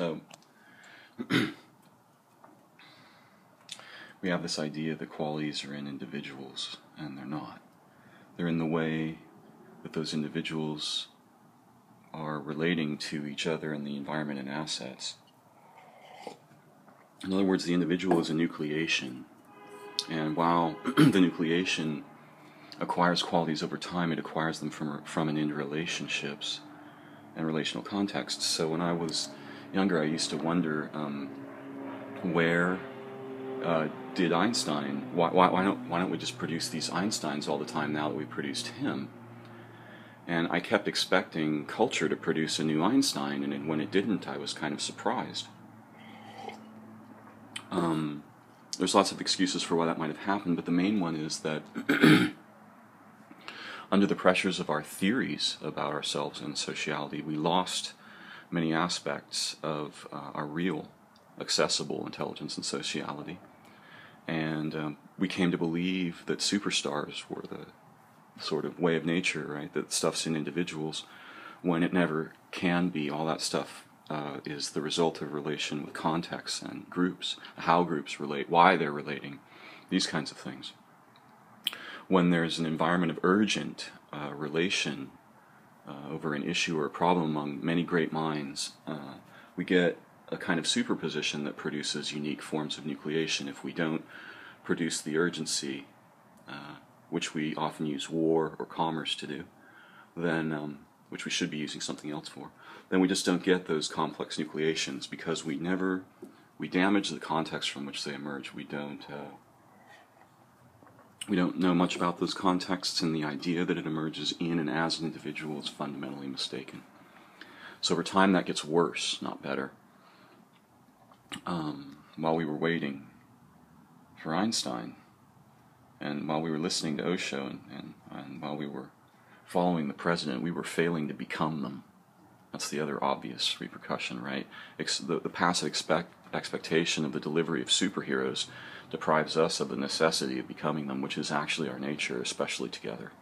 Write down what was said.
So, we have this idea that qualities are in individuals, and they're not. They're in the way that those individuals are relating to each other and the environment and assets. In other words, the individual is a nucleation, and while the nucleation acquires qualities over time, it acquires them from and in relationships and relational contexts. So when I was younger, I used to wonder where did Einstein, why don't we just produce these Einsteins all the time now that we produced him? And I kept expecting culture to produce a new Einstein, and when it didn't, I was kind of surprised. There's lots of excuses for why that might have happened, but the main one is that under the pressures of our theories about ourselves and sociality, we lost many aspects of our real, accessible intelligence and sociality. And we came to believe that superstars were the sort of way of nature, right? That stuff's in individuals, when it never can be. All that stuff is the result of relation with contexts and groups, how groups relate, why they're relating, these kinds of things. When there's an environment of urgent relation over an issue or a problem among many great minds, we get a kind of superposition that produces unique forms of nucleation. If we don't produce the urgency, which we often use war or commerce to do, then which we should be using something else for, then we just don't get those complex nucleations, because we damage the context from which they emerge. We don't know much about those contexts, and the idea that it emerges in and as an individual is fundamentally mistaken. So over time that gets worse, not better. While we were waiting for Einstein, and while we were listening to Osho, and while we were following the president, we were failing to become them. That's the other obvious repercussion, right? The passive expectation of the delivery of superheroes deprives us of the necessity of becoming them, which is actually our nature, especially together.